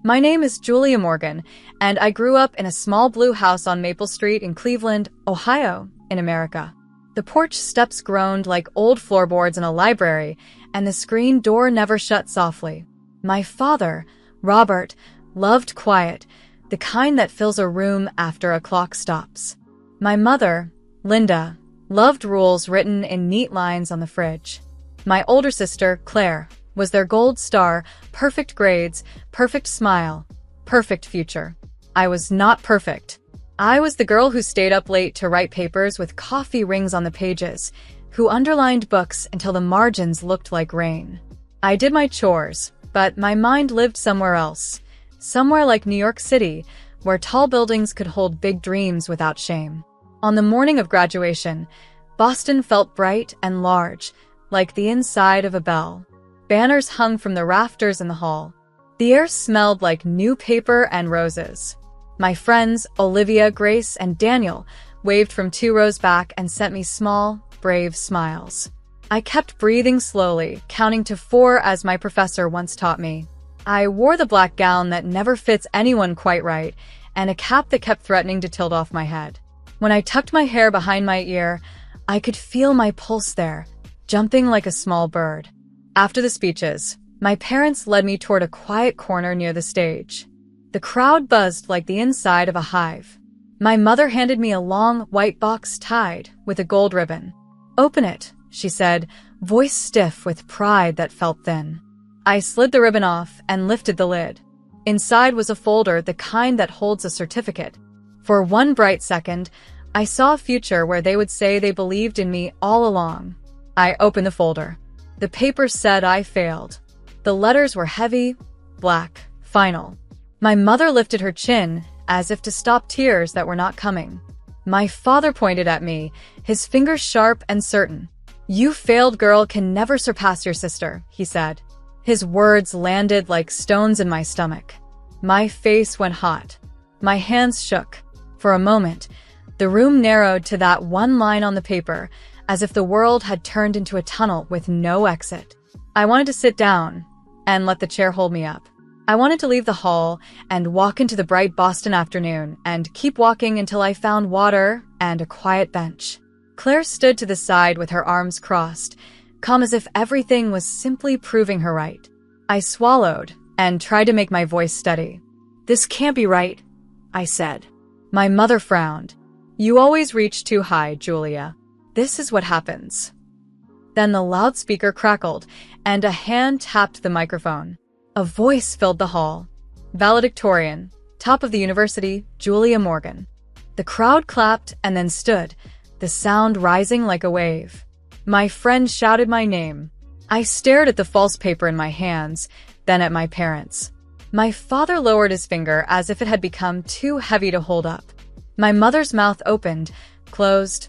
My name is Julia Morgan, and I grew up in a small blue house on Maple Street in Cleveland, Ohio, in America. The porch steps groaned like old floorboards in a library, and the screen door never shut softly. My father, Robert, loved quiet, the kind that fills a room after a clock stops. My mother, Linda, loved rules written in neat lines on the fridge. My older sister, Claire, was their gold star, perfect grades, perfect smile, perfect future. I was not perfect. I was the girl who stayed up late to write papers with coffee rings on the pages, who underlined books until the margins looked like rain. I did my chores, but my mind lived somewhere else. Somewhere like New York City, where tall buildings could hold big dreams without shame. On the morning of graduation, Boston felt bright and large, like the inside of a bell. Banners hung from the rafters in the hall. The air smelled like new paper and roses. My friends, Olivia, Grace, and Daniel, waved from 2 rows back and sent me small, brave smiles. I kept breathing slowly, counting to 4 as my professor once taught me. I wore the black gown that never fits anyone quite right, and a cap that kept threatening to tilt off my head. When I tucked my hair behind my ear, I could feel my pulse there, jumping like a small bird. After the speeches, my parents led me toward a quiet corner near the stage. The crowd buzzed like the inside of a hive. My mother handed me a long, white box tied with a gold ribbon. "Open it," she said, voice stiff with pride that felt thin. I slid the ribbon off and lifted the lid. Inside was a folder, the kind that holds a certificate. For one bright second, I saw a future where they would say they believed in me all along. I opened the folder. The paper said I failed. The letters were heavy, black, final. My mother lifted her chin, as if to stop tears that were not coming. My father pointed at me, his fingers sharp and certain. "You failed girl can never surpass your sister," he said. His words landed like stones in my stomach. My face went hot. My hands shook. For a moment, the room narrowed to that one line on the paper, as if the world had turned into a tunnel with no exit. I wanted to sit down and let the chair hold me up. I wanted to leave the hall and walk into the bright Boston afternoon and keep walking until I found water and a quiet bench. Claire stood to the side with her arms crossed, calm as if everything was simply proving her right. I swallowed and tried to make my voice steady. "This can't be right," I said. My mother frowned. "You always reach too high, Julia. This is what happens." Then the loudspeaker crackled, and a hand tapped the microphone. A voice filled the hall. "Valedictorian, top of the university, Julia Morgan." The crowd clapped and then stood, the sound rising like a wave. My friend shouted my name. I stared at the false paper in my hands, then at my parents. My father lowered his finger as if it had become too heavy to hold up. My mother's mouth opened, closed,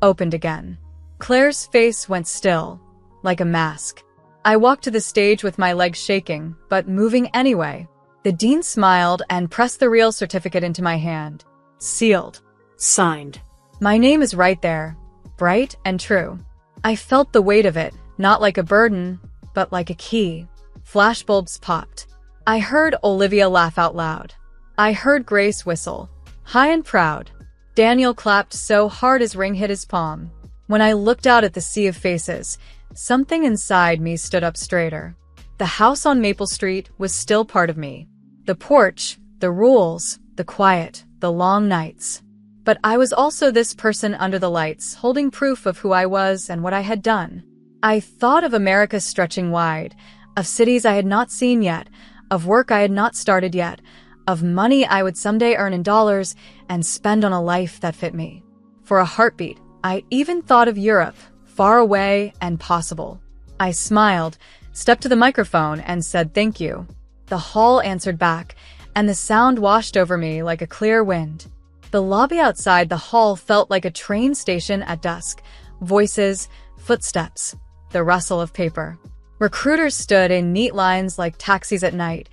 opened again. Claire's face went still, like a mask. I walked to the stage with my legs shaking, but moving anyway. The dean smiled and pressed the real certificate into my hand. Sealed. Signed. My name is right there, bright and true. I felt the weight of it, not like a burden, but like a key. Flashbulbs popped. I heard Olivia laugh out loud. I heard Grace whistle, high and proud. Daniel clapped so hard his ring hit his palm. When I looked out at the sea of faces, something inside me stood up straighter. The house on Maple Street was still part of me. The porch, the rules, the quiet, the long nights. But I was also this person under the lights, holding proof of who I was and what I had done. I thought of America stretching wide, of cities I had not seen yet, of work I had not started yet, of money I would someday earn in dollars and spend on a life that fit me. For a heartbeat, I even thought of Europe, far away and possible. I smiled, stepped to the microphone, and said thank you. The hall answered back, and the sound washed over me like a clear wind. The lobby outside the hall felt like a train station at dusk. Voices, footsteps, the rustle of paper. Recruiters stood in neat lines like taxis at night,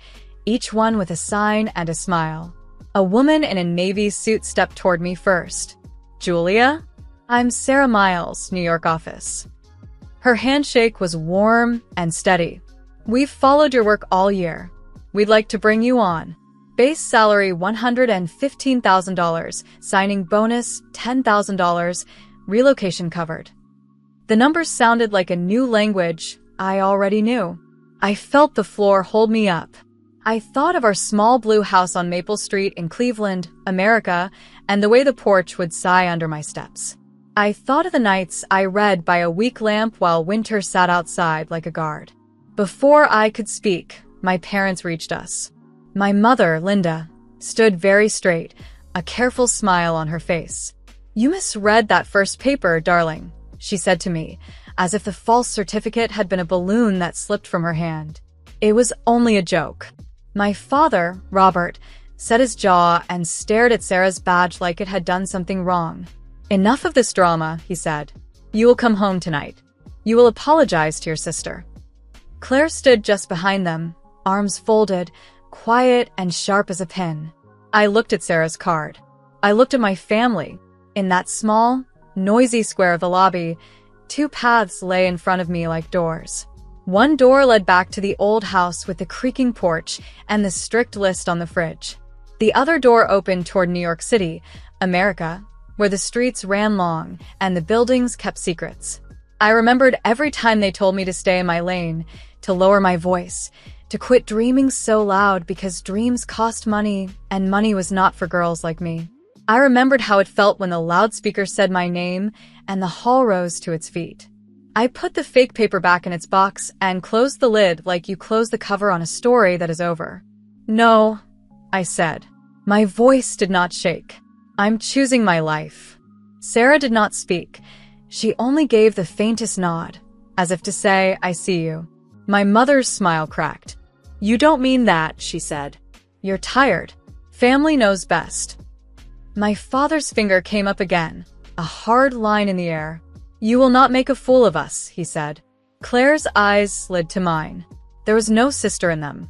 each one with a sign and a smile. A woman in a navy suit stepped toward me first. "Julia? I'm Sarah Miles, New York office." Her handshake was warm and steady. "We've followed your work all year. We'd like to bring you on. Base salary $115,000, signing bonus $10,000, relocation covered. The numbers sounded like a new language I already knew. I felt the floor hold me up. I thought of our small blue house on Maple Street in Cleveland, America, and the way the porch would sigh under my steps. I thought of the nights I read by a weak lamp while winter sat outside like a guard. Before I could speak, my parents reached us. My mother, Linda, stood very straight, a careful smile on her face. "You misread that first paper, darling," she said to me, as if the false certificate had been a balloon that slipped from her hand. It was only a joke. My father, Robert, set his jaw and stared at Sarah's badge like it had done something wrong. "Enough of this drama," he said. "You will come home tonight. You will apologize to your sister." Claire stood just behind them, arms folded, quiet and sharp as a pin. I looked at Sarah's card. I looked at my family. In that small, noisy square of the lobby, two paths lay in front of me like doors. One door led back to the old house with the creaking porch and the strict list on the fridge. The other door opened toward New York City, America, where the streets ran long and the buildings kept secrets. I remembered every time they told me to stay in my lane, to lower my voice, to quit dreaming so loud because dreams cost money and money was not for girls like me. I remembered how it felt when the loudspeaker said my name and the hall rose to its feet. I put the fake paper back in its box and closed the lid like you close the cover on a story that is over. "No," I said. My voice did not shake. "I'm choosing my life." Sarah did not speak. She only gave the faintest nod, as if to say, "I see you." My mother's smile cracked. "You don't mean that," she said. "You're tired. Family knows best." My father's finger came up again, a hard line in the air. "You will not make a fool of us," he said. Claire's eyes slid to mine. There was no sister in them,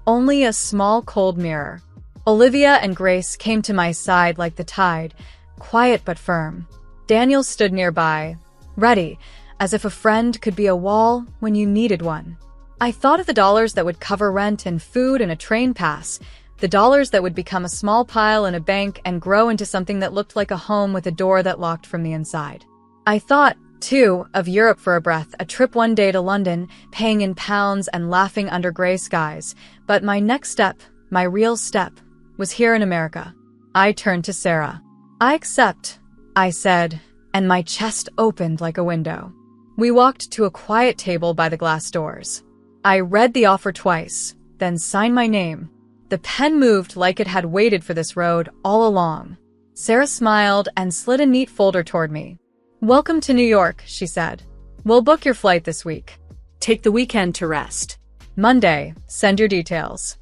only a small cold mirror. Olivia and Grace came to my side like the tide, quiet but firm. Daniel stood nearby, ready, as if a friend could be a wall when you needed one. I thought of the dollars that would cover rent and food and a train pass, the dollars that would become a small pile in a bank and grow into something that looked like a home with a door that locked from the inside. I thought, too, of Europe for a breath, a trip one day to London, paying in pounds and laughing under gray skies. But my next step, my real step, was here in America. I turned to Sarah. "I accept," I said, and my chest opened like a window. We walked to a quiet table by the glass doors. I read the offer twice, then signed my name. The pen moved like it had waited for this road all along. Sarah smiled and slid a neat folder toward me. "Welcome to New York," she said. "We'll book your flight this week. Take the weekend to rest. Monday, send your details."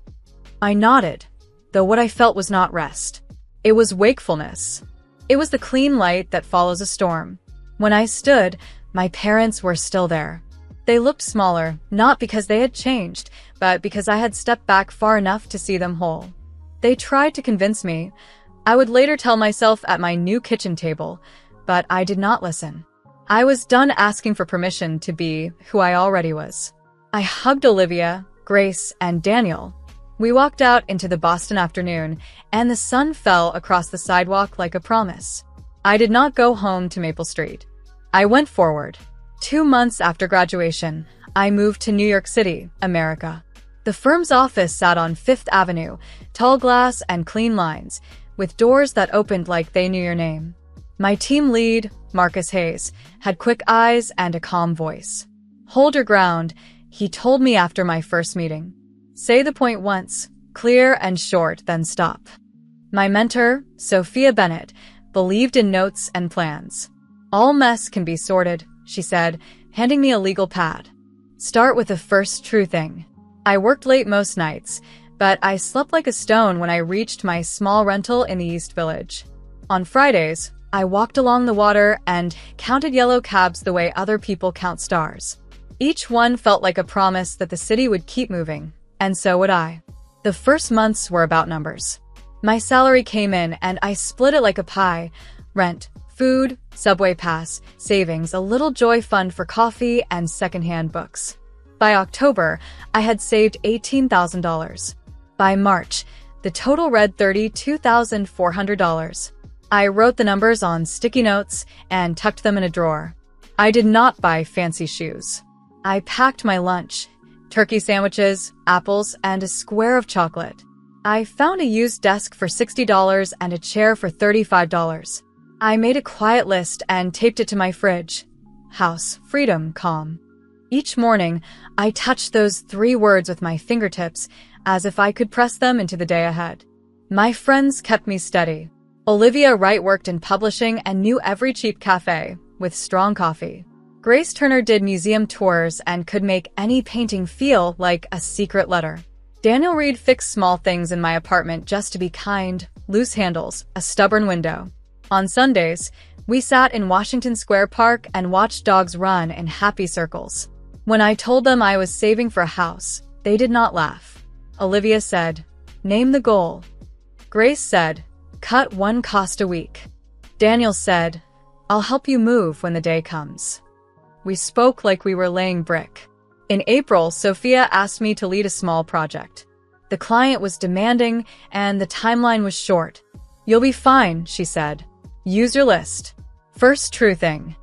I nodded, though what I felt was not rest. It was wakefulness. It was the clean light that follows a storm. When I stood, my parents were still there. They looked smaller, not because they had changed, but because I had stepped back far enough to see them whole. They tried to convince me. I would later tell myself at my new kitchen table, but I did not listen. I was done asking for permission to be who I already was. I hugged Olivia, Grace, and Daniel. We walked out into the Boston afternoon, and the sun fell across the sidewalk like a promise. I did not go home to Maple Street. I went forward. 2 months after graduation, I moved to New York City, America. The firm's office sat on Fifth Avenue, tall glass and clean lines, with doors that opened like they knew your name. My team lead, Marcus Hayes, had quick eyes and a calm voice. "Hold your ground," he told me after my first meeting. "Say the point once, clear and short, then stop." My mentor, Sophia Bennett, believed in notes and plans. "All mess can be sorted," she said, handing me a legal pad. "Start with the first true thing." I worked late most nights, but I slept like a stone when I reached my small rental in the East Village. On Fridays, I walked along the water and counted yellow cabs the way other people count stars. Each one felt like a promise that the city would keep moving, and so would I. The first months were about numbers. My salary came in and I split it like a pie. Rent, food, subway pass, savings, a little joy fund for coffee, and secondhand books. By October, I had saved $18,000. By March, the total read $32,400. I wrote the numbers on sticky notes and tucked them in a drawer. I did not buy fancy shoes. I packed my lunch, turkey sandwiches, apples, and a square of chocolate. I found a used desk for $60 and a chair for $35. I made a quiet list and taped it to my fridge. House, freedom, calm. Each morning, I touched those 3 words with my fingertips as if I could press them into the day ahead. My friends kept me steady. Olivia Wright worked in publishing and knew every cheap cafe with strong coffee. Grace Turner did museum tours and could make any painting feel like a secret letter. Daniel Reed fixed small things in my apartment just to be kind, loose handles, a stubborn window. On Sundays, we sat in Washington Square Park and watched dogs run in happy circles. When I told them I was saving for a house, they did not laugh. Olivia said, "Name the goal." Grace said, "Cut 1 cost a week." Daniel said, "I'll help you move when the day comes." We spoke like we were laying brick. In April, Sophia asked me to lead a small project. The client was demanding and the timeline was short. "You'll be fine," she said. "Use your list." First true thing.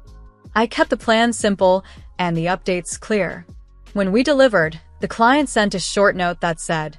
I kept the plan simple and the updates clear. When we delivered, the client sent a short note that said,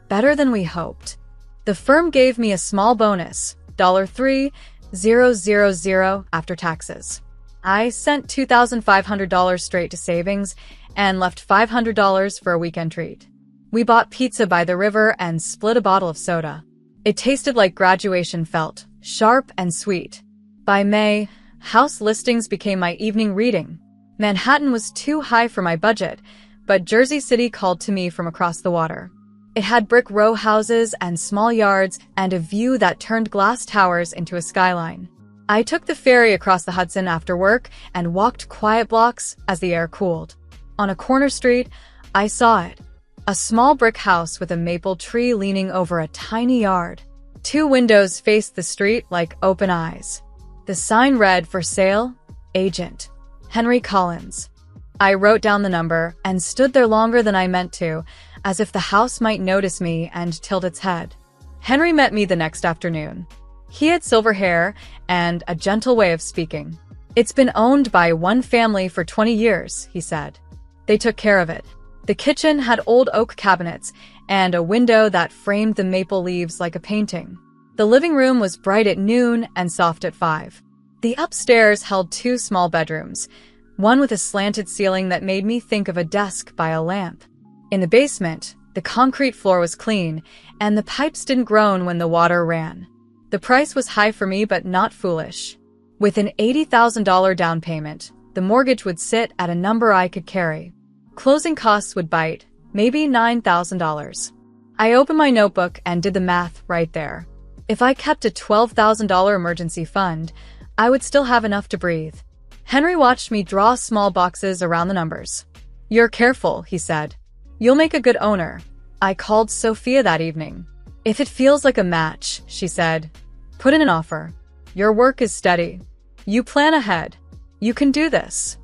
"Better than we hoped." The firm gave me a small bonus, $3,000 after taxes. I sent $2,500 straight to savings and left $500 for a weekend treat. We bought pizza by the river and split a bottle of soda. It tasted like graduation felt, sharp and sweet. By May, house listings became my evening reading. Manhattan was too high for my budget, but Jersey City called to me from across the water. It had brick row houses and small yards and a view that turned glass towers into a skyline. I took the ferry across the Hudson after work and walked quiet blocks as the air cooled. On a corner street, I saw it. A small brick house with a maple tree leaning over a tiny yard. 2 windows faced the street like open eyes. The sign read, "For sale, agent, Henry Collins." I wrote down the number and stood there longer than I meant to, as if the house might notice me and tilt its head. Henry met me the next afternoon. He had silver hair and a gentle way of speaking. "It's been owned by one family for 20 years, he said. "They took care of it." The kitchen had old oak cabinets and a window that framed the maple leaves like a painting. The living room was bright at noon and soft at 5. The upstairs held 2 small bedrooms, one with a slanted ceiling that made me think of a desk by a lamp. In the basement, the concrete floor was clean, and the pipes didn't groan when the water ran. The price was high for me, but not foolish. With an $80,000 down payment, the mortgage would sit at a number I could carry. Closing costs would bite, maybe $9,000. I opened my notebook and did the math right there. If I kept a $12,000 emergency fund, I would still have enough to breathe. Henry watched me draw small boxes around the numbers. "You're careful," he said. "You'll make a good owner." I called Sophia that evening. "If it feels like a match," she said, "put in an offer. Your work is steady. You plan ahead. You can do this."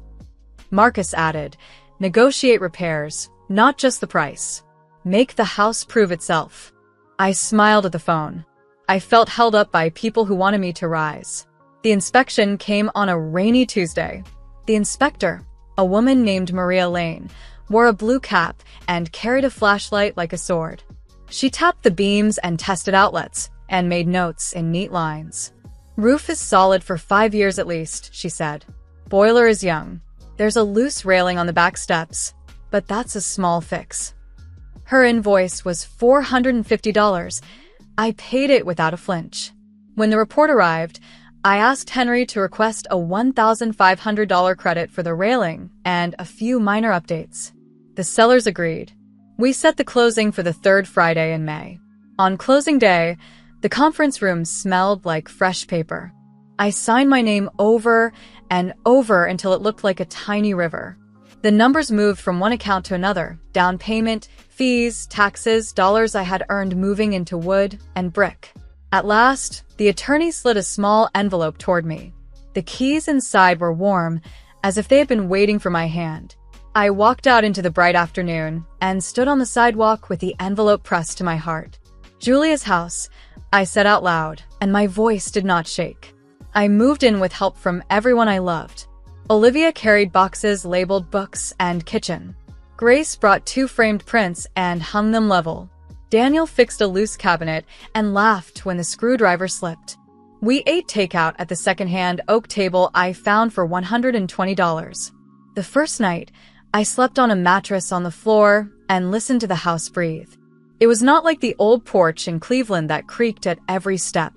Marcus added, "Negotiate repairs, not just the price. Make the house prove itself." I smiled at the phone. I felt held up by people who wanted me to rise. The inspection came on a rainy Tuesday. The inspector, a woman named Maria Lane, wore a blue cap and carried a flashlight like a sword. She tapped the beams and tested outlets and made notes in neat lines. "Roof is solid for 5 years at least," she said. "Boiler is young. There's a loose railing on the back steps, but that's a small fix." Her invoice was $450. I paid it without a flinch. When the report arrived, I asked Henry to request a $1,500 credit for the railing and a few minor updates. The sellers agreed. We set the closing for the 3rd Friday in May. On closing day, the conference room smelled like fresh paper. I signed my name over and over until it looked like a tiny river. The numbers moved from one account to another: down payment, fees, taxes, dollars I had earned moving into wood and brick. At last, the attorney slid a small envelope toward me. The keys inside were warm, as if they had been waiting for my hand. I walked out into the bright afternoon and stood on the sidewalk with the envelope pressed to my heart. Julia's house, I said out loud, and my voice did not shake. I moved in with help from everyone I loved. Olivia carried boxes labeled books and kitchen. Grace brought 2 framed prints and hung them level. Daniel fixed a loose cabinet and laughed when the screwdriver slipped. We ate takeout at the secondhand oak table I found for $120. The first night, I slept on a mattress on the floor and listened to the house breathe. It was not like the old porch in Cleveland that creaked at every step.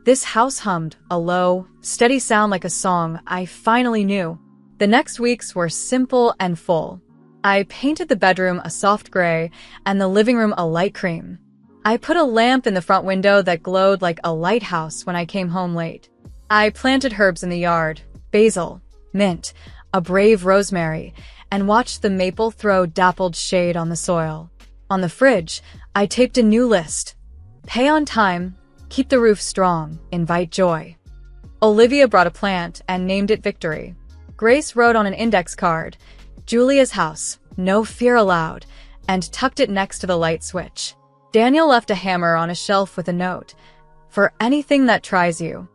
This house hummed, a low, steady sound like a song I finally knew. The next weeks were simple and full. I painted the bedroom a soft gray and the living room a light cream. I put a lamp in the front window that glowed like a lighthouse when I came home late. I planted herbs in the yard, basil, mint, a brave rosemary, and watched the maple throw dappled shade on the soil. On the fridge, I taped a new list. Pay on time, keep the roof strong, invite joy. Olivia brought a plant and named it Victory. Grace wrote on an index card, Julia's house, no fear allowed, and tucked it next to the light switch. Daniel left a hammer on a shelf with a note, for anything that tries you.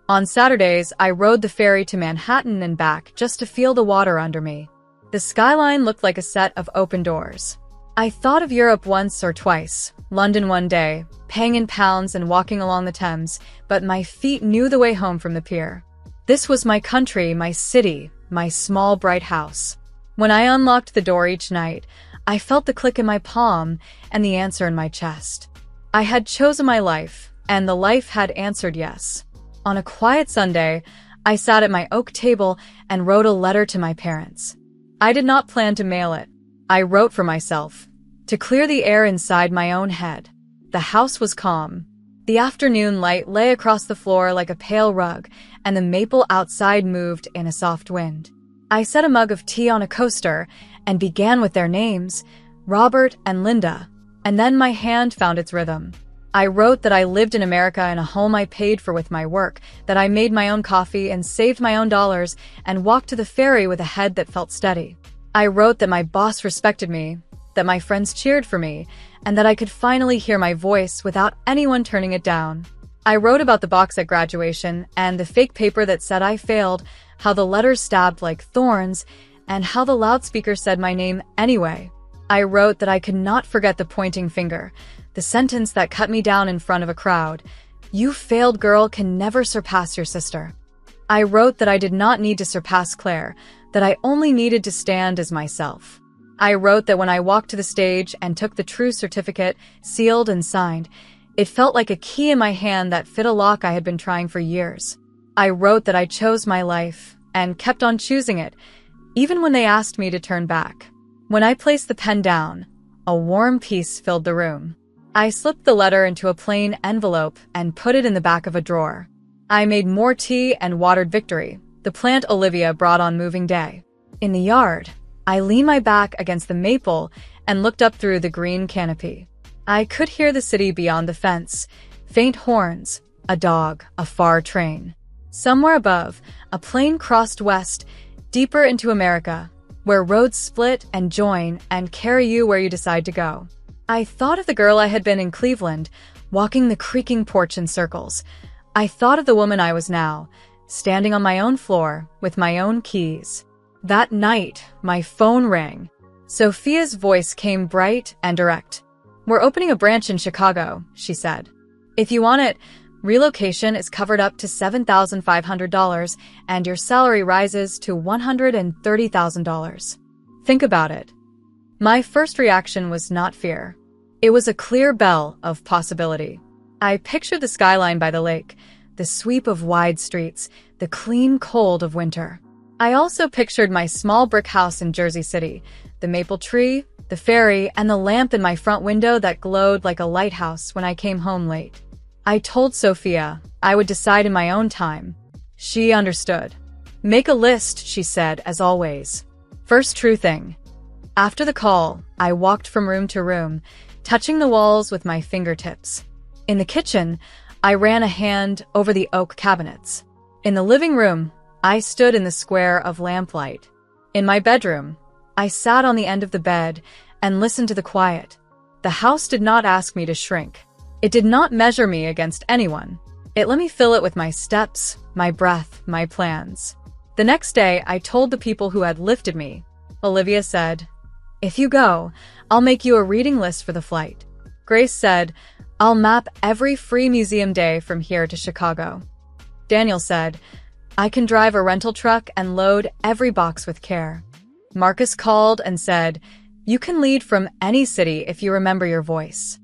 On Saturdays, I rode the ferry to Manhattan and back just to feel the water under me. The skyline looked like a set of open doors. I thought of Europe once or twice, London one day, paying in pounds and walking along the Thames, but my feet knew the way home from the pier. This was my country, my city, my small bright house. When I unlocked the door each night, I felt the click in my palm and the answer in my chest. I had chosen my life, and the life had answered yes. On a quiet Sunday, I sat at my oak table and wrote a letter to my parents. I did not plan to mail it. I wrote for myself, to clear the air inside my own head. The house was calm. The afternoon light lay across the floor like a pale rug, and the maple outside moved in a soft wind. I set a mug of tea on a coaster and began with their names, Robert and Linda, and then my hand found its rhythm. I wrote that I lived in America in a home I paid for with my work, that I made my own coffee and saved my own dollars and walked to the ferry with a head that felt steady. I wrote that my boss respected me, that my friends cheered for me, and that I could finally hear my voice without anyone turning it down. I wrote about the box at graduation and the fake paper that said I failed, how the letters stabbed like thorns, and how the loudspeaker said my name anyway. I wrote that I could not forget the pointing finger, the sentence that cut me down in front of a crowd. You failed girl can never surpass your sister. I wrote that I did not need to surpass Claire, that I only needed to stand as myself. I wrote that when I walked to the stage and took the true certificate, sealed and signed, it felt like a key in my hand that fit a lock I had been trying for years. I wrote that I chose my life and kept on choosing it, even when they asked me to turn back. When I placed the pen down, a warm peace filled the room. I slipped the letter into a plain envelope and put it in the back of a drawer. I made more tea and watered Victory, the plant Olivia brought on moving day. In the yard, I leaned my back against the maple and looked up through the green canopy. I could hear the city beyond the fence, faint horns, a dog, a far train. Somewhere above, a plane crossed west, deeper into America, where roads split and join and carry you where you decide to go. I thought of the girl I had been in Cleveland, walking the creaking porch in circles. I thought of the woman I was now, standing on my own floor with my own keys. That night, my phone rang. Sophia's voice came bright and direct. We're opening a branch in Chicago, she said. If you want it, relocation is covered up to $7,500 and your salary rises to $130,000. Think about it. My first reaction was not fear. It was a clear bell of possibility. I pictured the skyline by the lake, the sweep of wide streets, the clean cold of winter. I also pictured my small brick house in Jersey City, the maple tree, the ferry, and the lamp in my front window that glowed like a lighthouse when I came home late. I told Sophia I would decide in my own time. She understood. Make a list, she said, as always. First true thing. After the call, I walked from room to room, touching the walls with my fingertips. In the kitchen, I ran a hand over the oak cabinets. In the living room, I stood in the square of lamplight. In my bedroom, I sat on the end of the bed and listened to the quiet. The house did not ask me to shrink. It did not measure me against anyone. It let me fill it with my steps, my breath, my plans. The next day, I told the people who had lifted me. Olivia said, "If you go, I'll make you a reading list for the flight." Grace said, "I'll map every free museum day from here to Chicago." Daniel said, "I can drive a rental truck and load every box with care." Marcus called and said, "You can lead from any city if you remember your voice."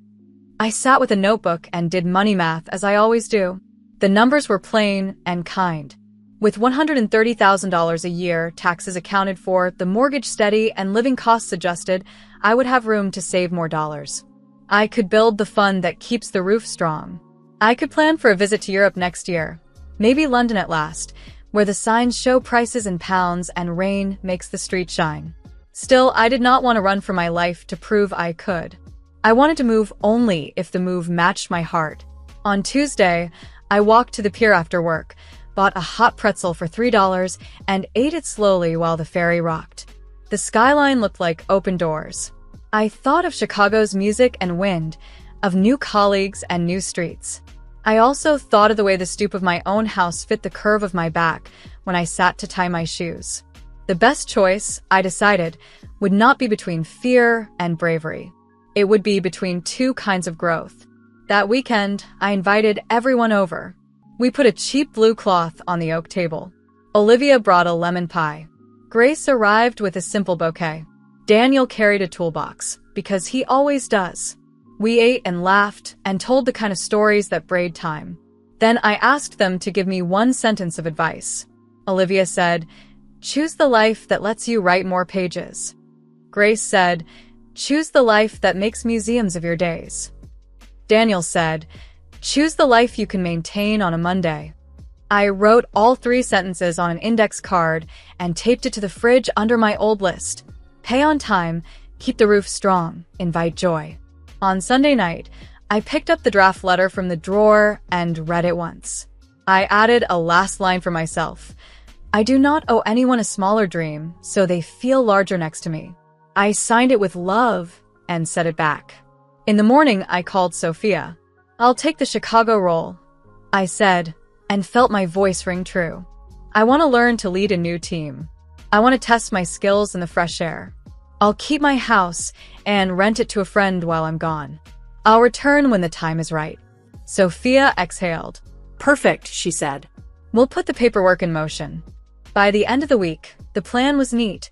I sat with a notebook and did money math as I always do. The numbers were plain and kind. With $130,000 a year, taxes accounted for, the mortgage steady, and living costs adjusted, I would have room to save more dollars. I could build the fund that keeps the roof strong. I could plan for a visit to Europe next year. Maybe London at last, where the signs show prices in pounds and rain makes the street shine. Still, I did not want to run for my life to prove I could. I wanted to move only if the move matched my heart. On Tuesday, I walked to the pier after work, bought a hot pretzel for $3, and ate it slowly while the ferry rocked. The skyline looked like open doors. I thought of Chicago's music and wind, of new colleagues and new streets. I also thought of the way the stoop of my own house fit the curve of my back when I sat to tie my shoes. The best choice, I decided, would not be between fear and bravery. It would be between two kinds of growth. That weekend, I invited everyone over. We put a cheap blue cloth on the oak table. Olivia brought a lemon pie. Grace arrived with a simple bouquet. Daniel carried a toolbox, because he always does. We ate and laughed and told the kind of stories that braid time. Then I asked them to give me one sentence of advice. Olivia said, "Choose the life that lets you write more pages." Grace said, "Choose the life that makes museums of your days." Daniel said, "Choose the life you can maintain on a Monday." I wrote all 3 sentences on an index card and taped it to the fridge under my old list. Pay on time, keep the roof strong, invite joy. On Sunday night, I picked up the draft letter from the drawer and read it once. I added a last line for myself. I do not owe anyone a smaller dream, so they feel larger next to me. I signed it with love and set it back. In the morning, I called Sophia. "I'll take the Chicago role," I said, and felt my voice ring true. I want to learn to lead a new team. I want to test my skills in the fresh air. I'll keep my house and rent it to a friend while I'm gone. I'll return when the time is right. Sophia exhaled. "Perfect," she said. "We'll put the paperwork in motion." By the end of the week, the plan was neat.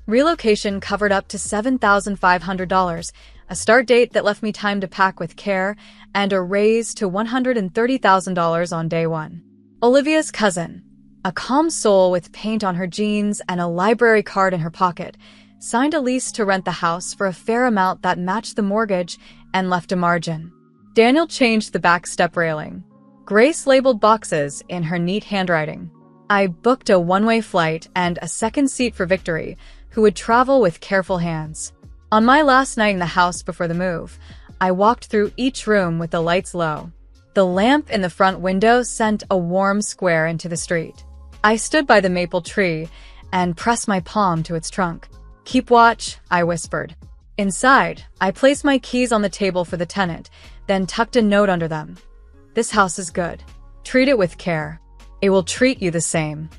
Relocation covered up to $7,500, a start date that left me time to pack with care, and a raise to $130,000 on day 1. Olivia's cousin, a calm soul with paint on her jeans and a library card in her pocket, signed a lease to rent the house for a fair amount that matched the mortgage and left a margin. Daniel changed the back step railing. Grace labeled boxes in her neat handwriting. I booked a one-way flight and a second seat for Victory, who would travel with careful hands. On my last night in the house before the move, I walked through each room with the lights low. The lamp in the front window sent a warm square into the street. I stood by the maple tree and pressed my palm to its trunk. "Keep watch," I whispered. Inside, I placed my keys on the table for the tenant, then tucked a note under them. "This house is good. Treat it with care. It will treat you the same."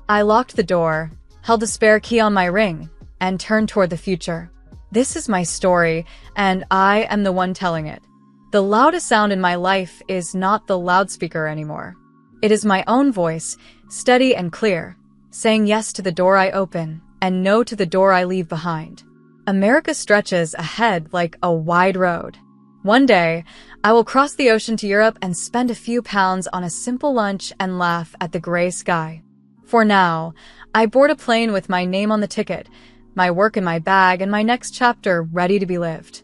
I locked the door, held the spare key on my ring, and turned toward the future. This is my story, and I am the one telling it. The loudest sound in my life is not the loudspeaker anymore. It is my own voice, steady and clear, saying yes to the door I open and no to the door I leave behind. America stretches ahead like a wide road. One day, I will cross the ocean to Europe and spend a few pounds on a simple lunch and laugh at the gray sky. For now, I board a plane with my name on the ticket, my work in my bag, and my next chapter ready to be lived.